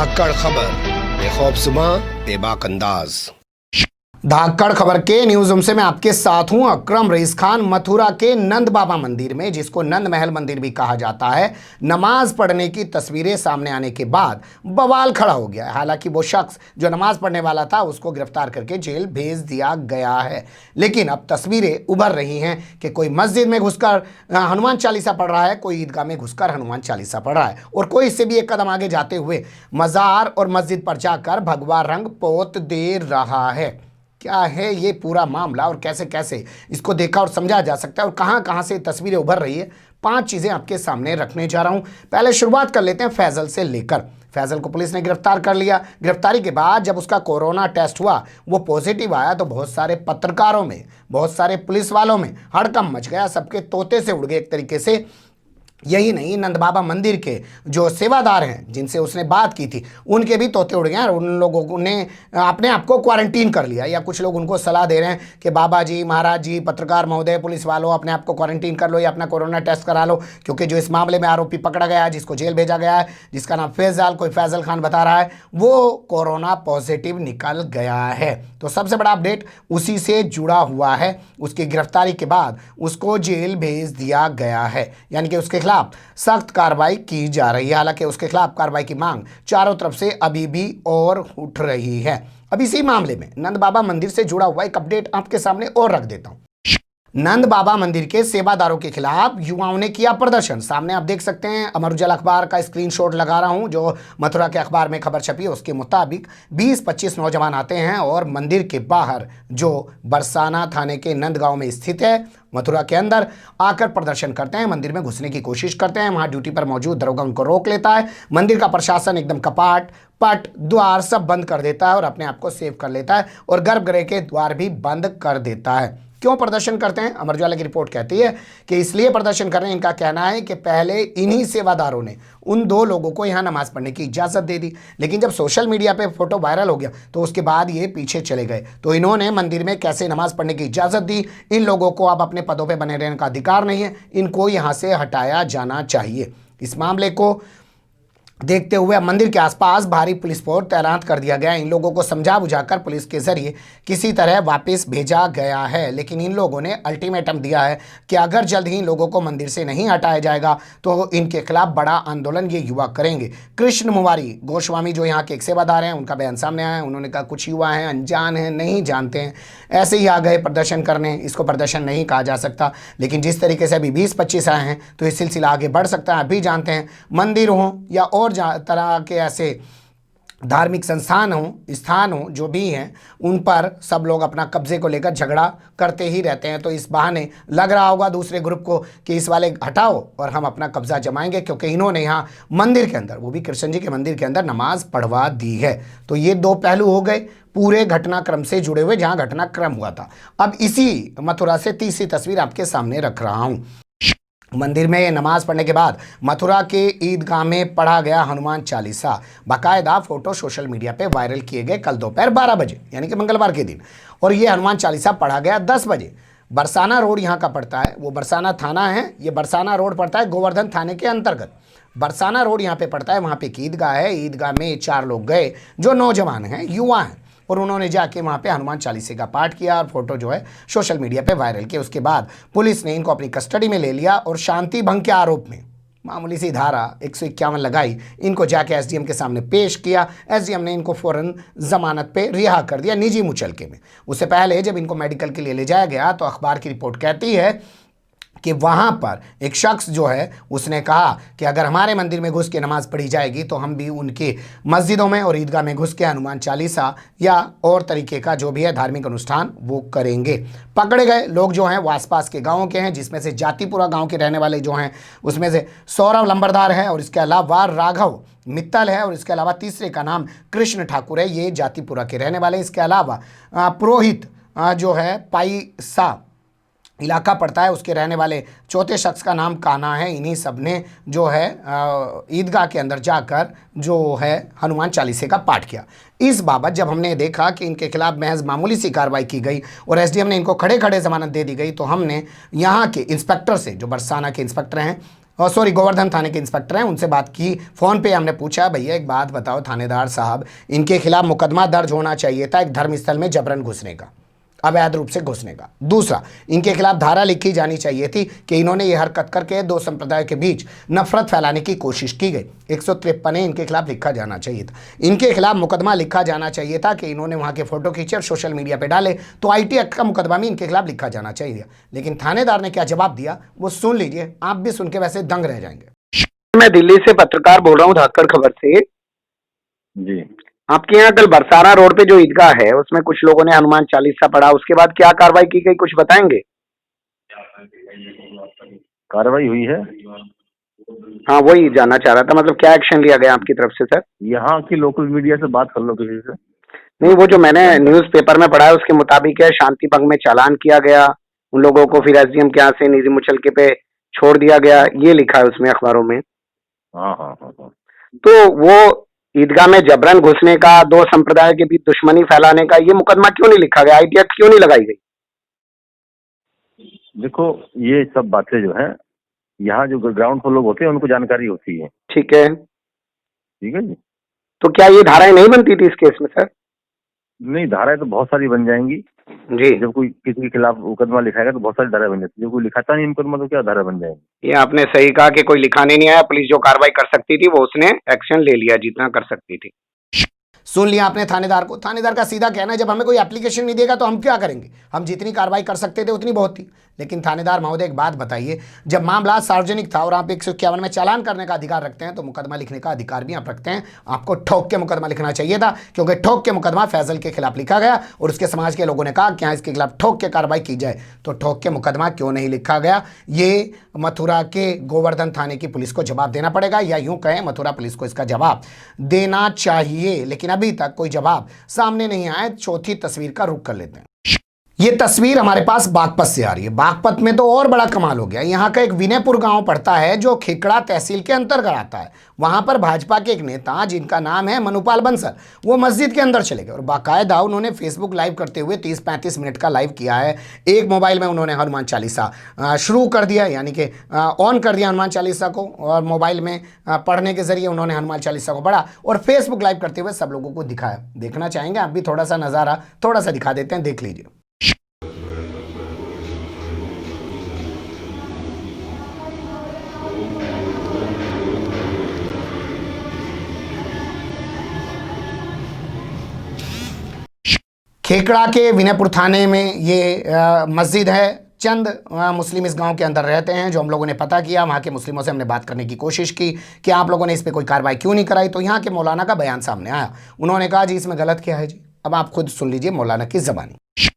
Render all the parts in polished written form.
धाकड़ खबर, बेखौफ बेबाक अंदाज। धाकड़ खबर के न्यूज रूम से मैं आपके साथ हूं अकरम रईस खान। मथुरा के नंद बाबा मंदिर में, जिसको नंद महल मंदिर भी कहा जाता है, नमाज पढ़ने की तस्वीरें सामने आने के बाद बवाल खड़ा हो गया है। हालांकि वो शख्स जो नमाज पढ़ने वाला था उसको गिरफ्तार करके जेल भेज दिया गया है, लेकिन अब तस्वीरें उभर रही हैं कि कोई मस्जिद में घुसकर हनुमान चालीसा पढ़ रहा है, कोई ईदगाह में घुसकर हनुमान चालीसा पढ़ रहा है, और कोई इससे भी एक कदम आगे जाते हुए मजार और मस्जिद पर जाकर भगवा रंग पोत दे रहा है। क्या है ये पूरा मामला और कैसे कैसे इसको देखा और समझा जा सकता है और कहां कहां से तस्वीरें उभर रही है, 5 चीज़ें आपके सामने रखने जा रहा हूं। पहले शुरुआत कर लेते हैं फैजल से लेकर। फैजल को पुलिस ने गिरफ्तार कर लिया। गिरफ्तारी के बाद जब उसका कोरोना टेस्ट हुआ, वो पॉजिटिव आया, तो बहुत सारे पत्रकारों में, बहुत सारे पुलिस वालों में हड़कंप मच गया। सबके तोते से उड़ गए एक तरीके से। यही नहीं, नंद बाबा मंदिर के जो सेवादार हैं जिनसे उसने बात की थी, उनके भी तोते उड़ गए और उन लोगों ने अपने आप को क्वारंटीन कर लिया। या कुछ लोग उनको सलाह दे रहे हैं कि बाबा जी, महाराज जी, पत्रकार महोदय, पुलिस वालों, अपने आप को क्वारंटीन कर लो या अपना कोरोना टेस्ट करा लो, क्योंकि जो इस मामले में आरोपी पकड़ा गया है, जिसको जेल भेजा गया है, जिसका नाम फैजल, कोई फैजल खान बता रहा है, वो कोरोना पॉजिटिव निकल गया है। तो सबसे बड़ा अपडेट उसी से जुड़ा हुआ है। उसकी गिरफ्तारी के बाद उसको जेल भेज दिया गया है, यानी कि उसके सख्त कार्रवाई की जा रही है। हालांकि उसके खिलाफ कार्रवाई की मांग चारों तरफ से अभी भी और उठ रही है। अब इसी मामले में नंद बाबा मंदिर से जुड़ा हुआ एक अपडेट आपके सामने और रख देता हूं। नंद बाबा मंदिर के सेवादारों के खिलाफ युवाओं ने किया प्रदर्शन। सामने आप देख सकते हैं, अमर उजाला अखबार का स्क्रीनशॉट लगा रहा हूं, जो मथुरा के अखबार में खबर छपी है। उसके मुताबिक 20-25 नौजवान आते हैं और मंदिर के बाहर, जो बरसाना थाने के नंद गांव में स्थित है, मथुरा के अंदर आकर प्रदर्शन करते हैं। मंदिर में घुसने की कोशिश करते हैं। वहां ड्यूटी पर मौजूद दरोगा उनको रोक लेता है। मंदिर का प्रशासन एकदम कपाट, पट, द्वार सब बंद कर देता है और अपने आप को सेव कर लेता है और गर्भगृह के द्वार भी बंद कर देता है। क्यों प्रदर्शन करते हैं? अमर उजाला की रिपोर्ट कहती है कि इसलिए प्रदर्शन कर रहे हैं। इनका कहना है कि पहले इन्हीं सेवादारों ने उन 2 लोगों को यहां नमाज पढ़ने की इजाज़त दे दी, लेकिन जब सोशल मीडिया पे फोटो वायरल हो गया तो उसके बाद ये पीछे चले गए। तो इन्होंने मंदिर में कैसे नमाज पढ़ने की इजाज़त दी? इन लोगों को अब अपने पदों पर बने रहने का अधिकार नहीं है, इनको यहाँ से हटाया जाना चाहिए। इस मामले को देखते हुए मंदिर के आसपास भारी पुलिस फोर्स तैनात कर दिया गया। इन लोगों को समझा बुझाकर पुलिस के जरिए किसी तरह वापस भेजा गया है, लेकिन इन लोगों ने अल्टीमेटम दिया है कि अगर जल्द ही इन लोगों को मंदिर से नहीं हटाया जाएगा तो इनके खिलाफ बड़ा आंदोलन ये युवा करेंगे। कृष्ण मुरारी गोस्वामी, जो यहाँ के एक सेवादार हैं, उनका बयान सामने आया है। उन्होंने कहा कुछ युवा हैं, अनजान हैं, नहीं जानते हैं, ऐसे ही आ गए प्रदर्शन करने। इसको प्रदर्शन नहीं कहा जा सकता, लेकिन जिस तरीके से अभी 20-25 आए हैं तो ये सिलसिला आगे बढ़ सकता है। अभी जानते हैं, मंदिर हो या और तरह के ऐसे धार्मिक संस्थान हो, स्थान हो, जो भी हैं, उन पर सब लोग अपना कब्जे को लेकर झगड़ा करते ही रहते हैं। तो इस बहाने लग रहा होगा दूसरे ग्रुप को कि इस वाले हटाओ और हम अपना कब्जा जमाएंगे, क्योंकि इन्होंने यहाँ मंदिर के अंदर, वो भी कृष्ण जी के मंदिर के अंदर, नमाज पढ़वा दी है। तो ये 2 पहलू हो गए पूरे घटनाक्रम से जुड़े हुए, जहाँ घटनाक्रम हुआ था। अब इसी मथुरा से तीसरी तस्वीर आपके सामने रख रहा हूँ। मंदिर में नमाज पढ़ने के बाद मथुरा के ईदगाह में पढ़ा गया हनुमान चालीसा। बाकायदा फोटो सोशल मीडिया पे वायरल किए गए कल दोपहर 12 बजे, यानी कि मंगलवार के दिन। और ये हनुमान चालीसा पढ़ा गया 10 बजे। बरसाना रोड यहाँ का पड़ता है, वो बरसाना थाना है, ये बरसाना रोड पड़ता है गोवर्धन थाने के अंतर्गत। बरसाना रोड यहाँ पे पड़ता है, वहाँ पे एक ईदगाह है। ईदगाह में 4 लोग गए जो नौजवान हैं, युवा हैं, और उन्होंने जाके वहाँ पे हनुमान चालीसे का पाठ किया और फोटो जो है सोशल मीडिया पे वायरल किया। उसके बाद पुलिस ने इनको अपनी कस्टडी में ले लिया और शांति भंग के आरोप में मामूली सी धारा 151 लगाई। इनको जाके एसडीएम के सामने पेश किया। एसडीएम ने इनको फौरन जमानत पे रिहा कर दिया निजी मुचलके में। उससे पहले जब इनको मेडिकल के लिए ले जाया गया तो अखबार की रिपोर्ट कहती है कि वहाँ पर एक शख्स जो है उसने कहा कि अगर हमारे मंदिर में घुस के नमाज पढ़ी जाएगी तो हम भी उनकी मस्जिदों में और ईदगाह में घुस के हनुमान चालीसा या और तरीके का जो भी है धार्मिक अनुष्ठान वो करेंगे। पकड़े गए लोग जो हैं वो आसपास के गाँवों के हैं, जिसमें से जातिपुरा गाँव के रहने वाले जो हैं उसमें से सौरभ लंबरदार है और इसके अलावा राघव मित्तल है और इसके अलावा तीसरे का नाम कृष्ण ठाकुर है, ये जातिपुरा के रहने वाले। इसके अलावा पुरोहित जो है पाईसा इलाका पड़ता है, उसके रहने वाले चौथे शख्स का नाम काना है। इन्हीं सब ने जो है ईदगाह के अंदर जाकर जो है हनुमान चालीसे का पाठ किया। इस बाबत जब हमने देखा कि इनके खिलाफ महज मामूली सी कार्रवाई की गई और एसडीएम ने इनको खड़े खड़े जमानत दे दी गई, तो हमने यहाँ के इंस्पेक्टर से, जो बरसाना के इंस्पेक्टर हैं, सॉरी गोवर्धन थाने के इंस्पेक्टर हैं, उनसे बात की फ़ोन पे। हमने पूछा भैया एक बात बताओ थानेदार साहब, इनके खिलाफ मुकदमा दर्ज होना चाहिए था एक धर्मस्थल में जबरन घुसने का, अवैध रूप से घुसने का। दूसरा, इनके खिलाफ धारा लिखी जानी चाहिए थी कि इन्होंने ये हरकत करके दो संप्रदायों के बीच नफरत फैलाने की कोशिश की गई। 153 इनके खिलाफ लिखा जाना चाहिए था। इनके खिलाफ मुकदमा लिखा जाना चाहिए था कि इन्होंने वहां के फोटो खींचे और सोशल मीडिया पे डाले, तो IT एक्ट का मुकदमा भी इनके खिलाफ लिखा जाना चाहिए। लेकिन थानेदार ने क्या जवाब दिया वो सुन लीजिए, आप भी सुन के वैसे दंग रह जाएंगे। मैं दिल्ली से पत्रकार बोल रहा हूँ, धाकड़ खबर से जी। आपके यहाँ कल बरसाना रोड पे जो ईदगाह है उसमें कुछ लोगों ने हनुमान चालीसा पढ़ा, उसके बाद क्या कार्रवाई की गई कुछ बताएंगे? कार्रवाई हुई है। हाँ वही जानना चाह रहा था, मतलब क्या एक्शन लिया गया आपकी तरफ से सर? यहाँ की लोकल मीडिया से बात कर लो किसी से। नहीं, वो जो मैंने न्यूज़पेपर में पढ़ा है उसके मुताबिक है शांति भंग में चालान किया गया उन लोगों को, फिर SDM के यहाँ से निजी मुचलके पे छोड़ दिया गया, ये लिखा है उसमें अखबारों में। हाँ हाँ हाँ हाँ। तो वो ईदगाह में जबरन घुसने का, दो संप्रदाय के बीच दुश्मनी फैलाने का, ये मुकदमा क्यों नहीं लिखा गया? IT एक्ट क्यों नहीं लगाई गई? देखो ये सब बातें जो है यहाँ जो ग्राउंड पर लोग होते हैं उनको जानकारी होती है। ठीक है, ठीक है जी। तो क्या ये धाराएं नहीं बनती थी इस केस में सर? नहीं, धाराएं तो बहुत सारी बन जाएंगी जी, जब कोई किसी के खिलाफ मुकदमा लिखाएगा तो बहुत सारी धाराएं बन जाती है। जब कोई लिखाता नहीं मुकदमा तो क्या धारा बन जाएगी? ये आपने सही कहा कि कोई लिखाने नहीं आया, पुलिस जो कार्रवाई कर सकती थी वो उसने एक्शन ले लिया जितना कर सकती थी। सुन लिया आपने थानेदार को। थानेदार का सीधा कहना है जब हमें कोई एप्लीकेशन नहीं देगा तो हम क्या करेंगे, हम जितनी कार्रवाई कर सकते थे उतनी बहुत थी। लेकिन थानेदार महोदय एक बात बताइए, जब मामला सार्वजनिक था और आप 151 में चालान करने का अधिकार रखते हैं तो मुकदमा लिखने का अधिकार भी आप रखते हैं। आपको ठोक के मुकदमा लिखना चाहिए था, क्योंकि ठोक के मुकदमा फैजल के खिलाफ लिखा गया और उसके समाज के लोगों ने कहा कि हाँ इसके खिलाफ ठोक के कार्रवाई की जाए। तो ठोक के मुकदमा क्यों नहीं लिखा गया, ये मथुरा के गोवर्धन थाने की पुलिस को जवाब देना पड़ेगा, या यूं कहें मथुरा पुलिस को इसका जवाब देना चाहिए। लेकिन अभी तक कोई जवाब सामने नहीं आया। चौथी तस्वीर का रुख कर लेते हैं। ये तस्वीर हमारे पास बागपत से आ रही है। बागपत में तो और बड़ा कमाल हो गया। यहाँ का एक विनयपुर गांव पड़ता है जो खेकड़ा तहसील के अंतर्गत आता है। वहां पर भाजपा के एक नेता जिनका नाम है मनुपाल बंसल, वो मस्जिद के अंदर चले गए और बाकायदा उन्होंने फेसबुक लाइव करते हुए 30-35 मिनट का लाइव किया है। एक मोबाइल में उन्होंने हनुमान चालीसा शुरू कर दिया, यानी कि ऑन कर दिया हनुमान चालीसा को, और मोबाइल में पढ़ने के जरिए उन्होंने हनुमान चालीसा को पढ़ा और फेसबुक लाइव करते हुए सब लोगों को दिखाया। देखना चाहेंगे आप भी? थोड़ा सा नज़ारा थोड़ा सा दिखा देते हैं, देख लीजिए। खेकड़ा के विनयपुर थाने में ये मस्जिद है। चंद मुस्लिम इस गांव के अंदर रहते हैं। जो हम लोगों ने पता किया, वहाँ के मुस्लिमों से हमने बात करने की कोशिश की कि आप लोगों ने इस पर कोई कार्रवाई क्यों नहीं कराई, तो यहाँ के मौलाना का बयान सामने आया। उन्होंने कहा जी इसमें गलत क्या है जी, अब आप खुद सुन लीजिए मौलाना की ज़बानी।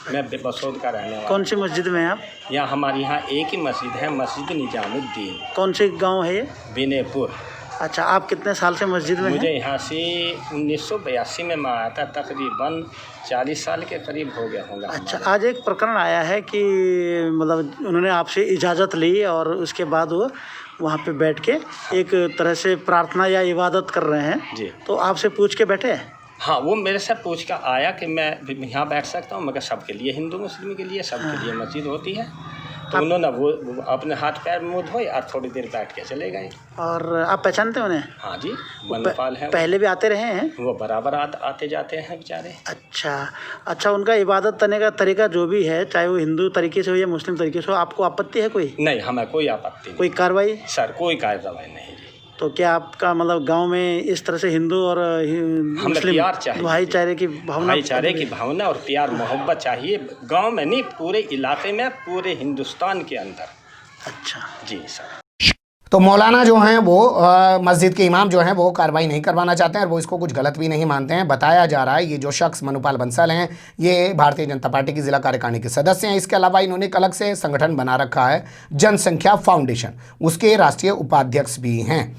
मैं बसोद का रहने वाला। कौन सी मस्जिद में हैं आप? यहाँ हमारे यहाँ एक ही मस्जिद है, मस्जिद निजामुद्दीन। कौन से गांव है ये? विनयपुर। अच्छा, आप कितने साल से मस्जिद में मुझे हैं? यहाँ से 1982 में मैं आया था, तकरीबन 40 साल के करीब हो गया होगा। अच्छा, आज एक प्रकरण आया है कि मतलब उन्होंने आपसे इजाज़त ली और उसके बाद वो वहाँ पे बैठ के एक तरह से प्रार्थना या इबादत कर रहे हैं जी। तो आपसे पूछ के बैठे? हाँ, वो मेरे से पूछ कर आया कि मैं यहाँ बैठ सकता हूँ। मगर सबके लिए, हिंदू मुस्लिम के लिए सबके लिए मस्जिद होती है। तो उन्होंने वो अपने हाथ पैर मुँह धोए और थोड़ी देर बैठ के चले गए। और आप पहचानते हैं उन्हें? हाँ जी, मनुपाल है। पहले भी आते रहे हैं? वो बराबर आते जाते हैं बेचारे। अच्छा, उनका इबादत करने का तरीका जो भी है, चाहे वो हिंदू तरीके से हो या मुस्लिम तरीके से हो, आपको आपत्ति है कोई? नहीं, हमें कोई आपत्ति नहीं। कोई कार्रवाई? सर कोई कार्रवाई नहीं जी। तो क्या आपका मतलब गांव में इस तरह से हिंदू और मुस्लिम भाईचारे की भावना और प्यार मोहब्बत चाहिए, गांव में नहीं पूरे इलाके में, पूरे हिंदुस्तान के अंदर। अच्छा जी सर। तो मौलाना जो हैं वो मस्जिद के इमाम जो हैं वो कार्रवाई नहीं करवाना चाहते हैं और वो इसको कुछ गलत भी नहीं मानते हैं। बताया जा रहा है ये जो शख्स मनुपाल बंसल हैं ये भारतीय जनता पार्टी की जिला कार्यकारिणी के सदस्य हैं। इसके अलावा इन्होंने एक अलग से संगठन बना रखा है, जनसंख्या फाउंडेशन, उसके राष्ट्रीय उपाध्यक्ष भी हैं।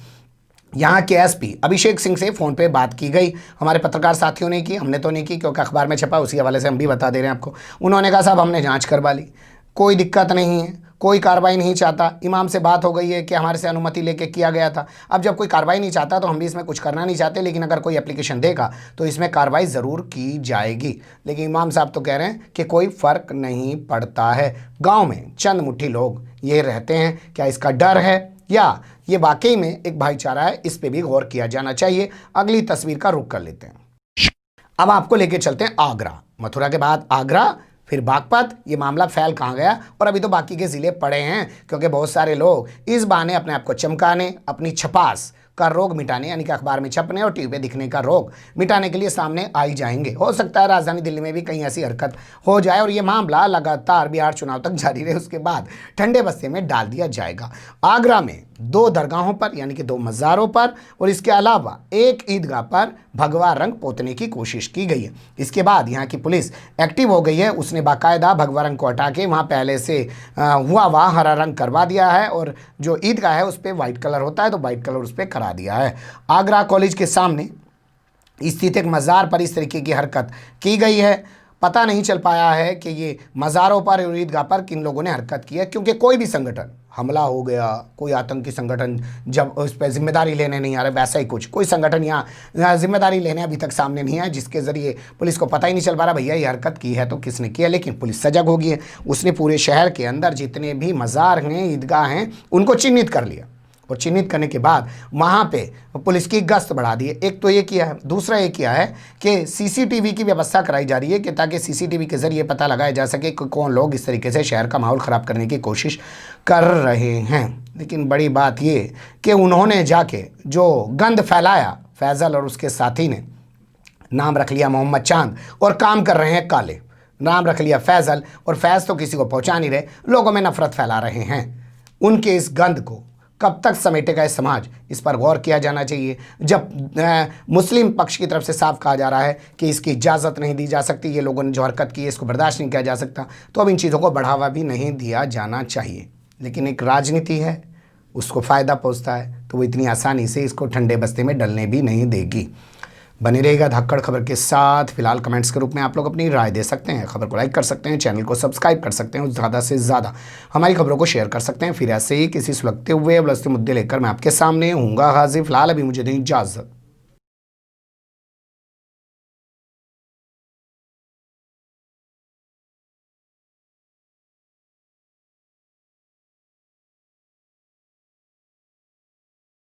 यहाँ के SP अभिषेक सिंह से फ़ोन पे बात की गई, हमारे पत्रकार साथियों ने की, हमने तो नहीं की क्योंकि अखबार में छपा, उसी हवाले से हम भी बता दे रहे हैं आपको। उन्होंने कहा साहब हमने जांच करवा ली, कोई दिक्कत नहीं है, कोई कार्रवाई नहीं चाहता। इमाम से बात हो गई है कि हमारे से अनुमति लेके किया गया था। अब जब कोई कार्रवाई नहीं चाहता तो हम भी इसमें कुछ करना नहीं चाहते, लेकिन अगर कोई एप्लीकेशन देगा तो इसमें कार्रवाई ज़रूर की जाएगी। लेकिन इमाम साहब तो कह रहे हैं कि कोई फ़र्क नहीं पड़ता है, गांव में चंद मुट्ठी लोग ये रहते हैं, क्या इसका डर है या ये वाकई में एक भाईचारा है, इस पे भी गौर किया जाना चाहिए। अगली तस्वीर का रुख कर लेते हैं। अब आपको लेके चलते हैं आगरा। मथुरा के बाद आगरा, फिर बागपत। ये मामला फैल कहाँ गया और अभी तो बाकी के ज़िले पड़े हैं, क्योंकि बहुत सारे लोग इस बहाने अपने आप को चमकाने, अपनी छपास का रोग मिटाने, यानी कि अखबार में छपने और टीवी पे दिखने का रोग मिटाने के लिए सामने आ ही जाएंगे। हो सकता है राजधानी दिल्ली में भी कहीं ऐसी हरकत हो जाए और ये मामला लगातार बिहार चुनाव तक जारी रहे, उसके बाद ठंडे बस्ते में डाल दिया जाएगा। आगरा में 2 दरगाहों पर, यानी कि 2 मज़ारों पर और इसके अलावा एक ईदगाह पर भगवा रंग पोतने की कोशिश की गई है। इसके बाद यहाँ की पुलिस एक्टिव हो गई है। उसने बाकायदा भगवा रंग को हटा के वहाँ पहले से हुआ हरा रंग करवा दिया है और जो ईदगाह है उस पर वाइट कलर होता है तो वाइट कलर उस पर करा दिया है। आगरा कॉलेज के सामने स्थित एक मज़ार पर इस तरीके की हरकत की गई है। पता नहीं चल पाया है कि ये मज़ारों पर और ईदगाह पर किन लोगों ने हरकत की है, क्योंकि कोई भी संगठन, हमला हो गया, कोई आतंकी संगठन जब उस पर जिम्मेदारी लेने नहीं आ रहा, वैसा ही कुछ कोई संगठन यहाँ जिम्मेदारी लेने अभी तक सामने नहीं आया, जिसके ज़रिए पुलिस को पता ही नहीं चल पा रहा भैया ये हरकत की है तो किसने की है। लेकिन पुलिस सजग हो गई है, उसने पूरे शहर के अंदर जितने भी मज़ार हैं, ईदगाह हैं, उनको चिन्हित कर लिया और चिन्हित करने के बाद वहाँ पे पुलिस की गश्त बढ़ा दी है। एक तो ये किया है, दूसरा ये किया है कि सीसीटीवी की व्यवस्था कराई जा रही है कि ताकि सीसीटीवी के ज़रिए पता लगाया जा सके कि कौन लोग इस तरीके से शहर का माहौल ख़राब करने की कोशिश कर रहे हैं। लेकिन बड़ी बात ये कि उन्होंने जाके जो गंद फैलाया, फैज़ल और उसके साथी ने नाम रख लिया मोहम्मद चांद और काम कर रहे हैं काले। नाम रख लिया फैज़ल और फैज़ तो किसी को पहुँचा नहीं रहे, लोगों में नफ़रत फैला रहे हैं। उनके इस गंद को कब तक समेटेगा ये समाज, इस पर गौर किया जाना चाहिए। जब मुस्लिम पक्ष की तरफ से साफ कहा जा रहा है कि इसकी इजाज़त नहीं दी जा सकती, ये लोगों ने जो हरकत की है इसको बर्दाश्त नहीं किया जा सकता, तो अब इन चीज़ों को बढ़ावा भी नहीं दिया जाना चाहिए। लेकिन एक राजनीति है, उसको फ़ायदा पहुँचता है तो वो इतनी आसानी से इसको ठंडे बस्ते में डलने भी नहीं देगी। बने रहेगा धक्कड़ खबर के साथ। फिलहाल कमेंट्स के रूप में आप लोग अपनी राय दे सकते हैं, खबर को लाइक कर सकते हैं, चैनल को सब्सक्राइब कर सकते हैं और ज़्यादा से ज़्यादा हमारी खबरों को शेयर कर सकते हैं। फिर ऐसे ही किसी सुलगते हुए उलझते मुद्दे लेकर मैं आपके सामने हूँगा हाजिर। फिलहाल अभी मुझे दें इजाज़त।